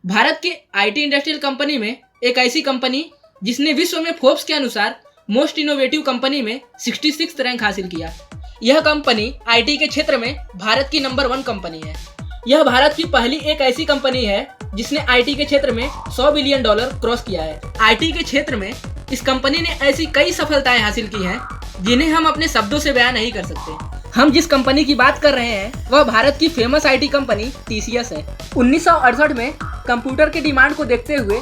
भारत के IT industrial company में एक ऐसी कंपनी जिसने विश्व में फोर्ब्स के अनुसार मोस्ट इनोवेटिव कंपनी में 66 रैंक हासिल किया। यह कंपनी आईटी के क्षेत्र में भारत की नंबर 1 कंपनी है। यह भारत की पहली एक ऐसी कंपनी है जिसने आईटी के क्षेत्र में $100 बिलियन क्रॉस किया है। आईटी के क्षेत्र में इस कंपनी ने ऐसी कई सफलताएं हासिल की हैं जिन्हें हम अपने शब्दों से बयान नहीं कर सकते। हम जिस कंपनी की बात कर रहे हैं वह भारत की फेमस आईटी कंपनी टीसीएस है। 1968 में कंप्यूटर के डिमांड को देखते हुए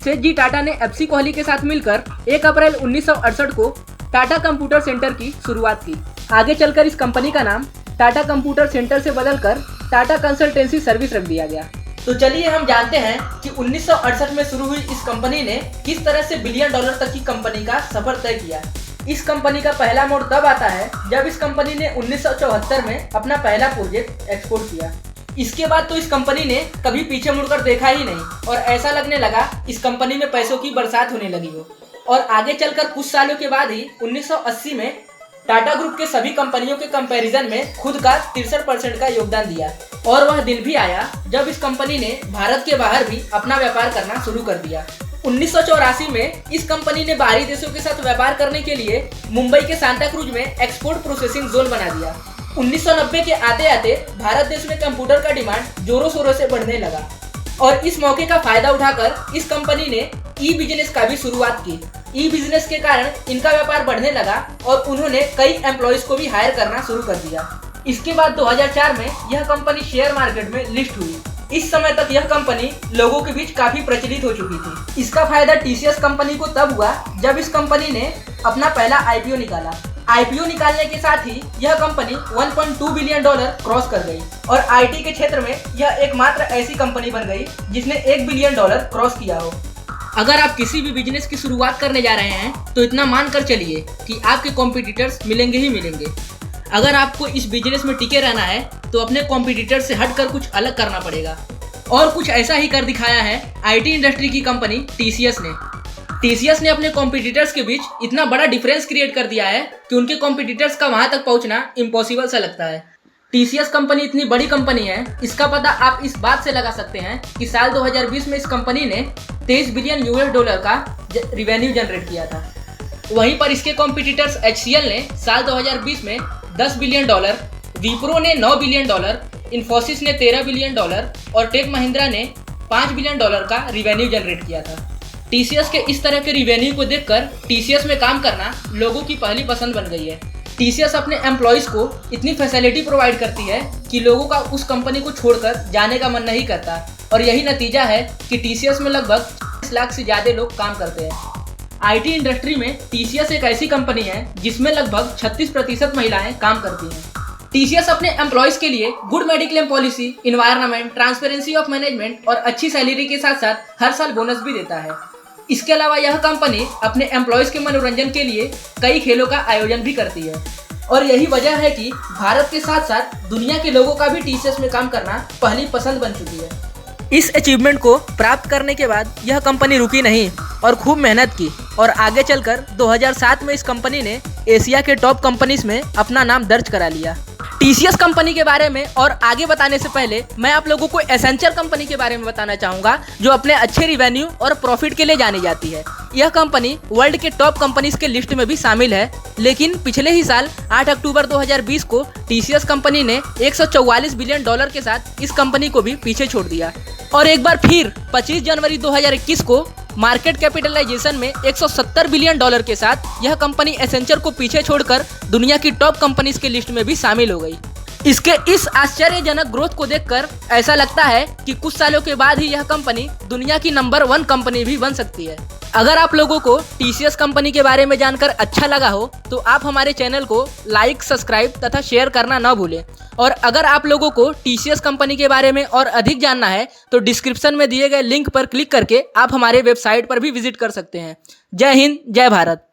सेठ जी टाटा ने एफसी कोहली के साथ मिलकर 1 अप्रैल 1968 को टाटा कंप्यूटर सेंटर की शुरुआत की। आगे चलकर इस कंपनी का नाम टाटा कंप्यूटर सेंटर से बदलकर टाटा कंसल्टेंसी सर्विस रख दिया गया। तो चलिए हम जानते हैं कि 1968 में शुरू हुई इस कंपनी ने किस तरह से $1 बिलियन तक की कंपनी का सफर तय किया। इस कंपनी का पहला मोड़ तब आता है जब इस कंपनी ने 1974 में अपना पहला प्रोजेक्ट एक्सपोर्ट किया। इसके बाद तो इस कंपनी ने कभी पीछे मुड़कर देखा ही नहीं और ऐसा लगने लगा इस कंपनी में पैसों की बरसात होने लगी हो। और आगे चलकर कुछ सालों के बाद ही 1980 में टाटा ग्रुप के सभी कंपनियों के कंपैरिजन में खुद का 63% का योगदान दिया। और वह दिन भी आया जब इस कंपनी ने भारत के बाहर भी अपना व्यापार करना शुरू कर दिया। 1984 में इस कंपनी ने बाहरी देशों के साथ व्यापार करने के लिए मुंबई के सांता क्रूज में एक्सपोर्ट प्रोसेसिंग जोन बना दिया। 1990 के आते आते भारत देश में कंप्यूटर का डिमांड जोरों शोरों से बढ़ने लगा और इस मौके का फायदा उठाकर इस कंपनी ने ई बिजनेस का भी शुरुआत की। ई बिजनेस के कारण इनका व्यापार बढ़ने लगा और उन्होंने कई एम्प्लॉयज को भी हायर करना शुरू कर दिया। इसके बाद 2004 में यह कंपनी शेयर मार्केट में लिस्ट हुई। इस समय तक यह कंपनी लोगों के बीच काफी प्रचलित हो चुकी थी। इसका फायदा टीसीएस कंपनी को तब हुआ जब इस कंपनी ने अपना पहला आईपीओ निकाला। आईपीओ निकालने के साथ ही यह कंपनी $1.2 बिलियन क्रॉस कर गई और आईटी के क्षेत्र में यह एकमात्र ऐसी कंपनी बन गई जिसने $1 बिलियन क्रॉस किया हो। अगर आप किसी भी बिजनेस की शुरुआत करने जा रहे हैं तो इतना मान कर चलिए कि आपके कॉम्पिटिटर्स मिलेंगे ही मिलेंगे। अगर आपको इस बिजनेस में टिके रहना है तो अपने कॉम्पिटिटर से हटकर कुछ अलग करना पड़ेगा और कुछ ऐसा ही कर दिखाया है आईटी इंडस्ट्री की कंपनी टीसीएस ने। टीसीएस ने अपने कॉम्पिटिटर्स के बीच इतना बड़ा डिफरेंस क्रिएट कर दिया है कि उनके कॉम्पिटिटर्स का वहां तक पहुंचना इम्पॉसिबल सा लगता है। टीसीएस कंपनी इतनी बड़ी कंपनी है, इसका पता आप इस बात से लगा सकते हैं कि साल 2020 में इस कंपनी ने $23 बिलियन का रिवेन्यू जनरेट किया था। वहीं पर इसके कॉम्पिटिटर्स HCL ने साल 2020 में $10 बिलियन, विप्रो ने $9 बिलियन, इन्फोसिस ने $13 बिलियन और टेक महिंद्रा ने $5 बिलियन का रिवेन्यू जनरेट किया था। टीसीएस के इस तरह के रिवेन्यू को देखकर टीसीएस में काम करना लोगों की पहली पसंद बन गई है। टीसीएस अपने एम्प्लॉयज को इतनी फैसिलिटी प्रोवाइड करती है कि लोगों का उस कंपनी को छोड़कर जाने का मन नहीं करता और यही नतीजा है कि टीसीएस में लगभग 40 लाख से ज़्यादा लोग काम करते हैं। आईटी इंडस्ट्री में टीसीएस एक ऐसी कंपनी है जिसमें लगभग 36% महिलाएं काम करती हैं। टीसीएस अपने एम्प्लॉयज के लिए good mediclaim policy, environment, transparency of management और अच्छी सैलरी के साथ साथ हर साल बोनस भी देता है। इसके अलावा यह कंपनी अपने एम्प्लॉयज के मनोरंजन के लिए कई खेलों का आयोजन भी करती है और यही वजह है कि भारत के साथ साथ दुनिया के लोगों का भी टीसीएस में काम करना पहली पसंद बन चुकी है। इस अचीवमेंट को प्राप्त करने के बाद यह कंपनी रुकी नहीं और खूब मेहनत की और आगे चलकर 2007 में इस कंपनी ने एशिया के टॉप कंपनीज में अपना नाम दर्ज करा लिया। टीसीएस कंपनी के बारे में और आगे बताने से पहले मैं आप लोगों को एसेंचर कंपनी के बारे में बताना चाहूँगा जो अपने अच्छे रिवेन्यू और प्रॉफिट के लिए जानी जाती है। यह कंपनी वर्ल्ड के टॉप कंपनीज के लिस्ट में भी शामिल है, लेकिन पिछले ही साल 8 अक्टूबर 2020 को टीसीएस कंपनी ने $144 बिलियन के साथ इस कंपनी को भी पीछे छोड़ दिया और एक बार फिर 25 जनवरी 2021 को मार्केट कैपिटलाइजेशन में $170 बिलियन के साथ यह कंपनी एसेंचर को पीछे छोड़कर दुनिया की टॉप कंपनीज के लिस्ट में भी शामिल हो गई। इसके इस आश्चर्यजनक ग्रोथ को देखकर ऐसा लगता है कि कुछ सालों के बाद ही यह कंपनी दुनिया की नंबर 1 कंपनी भी बन सकती है। अगर आप लोगों को टीसीएस कंपनी के बारे में जानकर अच्छा लगा हो तो आप हमारे चैनल को लाइक, सब्सक्राइब तथा शेयर करना न भूलें। और अगर आप लोगों को टीसीएस कंपनी के बारे में और अधिक जानना है तो डिस्क्रिप्शन में दिए गए लिंक पर क्लिक करके आप हमारे वेबसाइट पर भी विजिट कर सकते हैं। जय हिंद, जय भारत।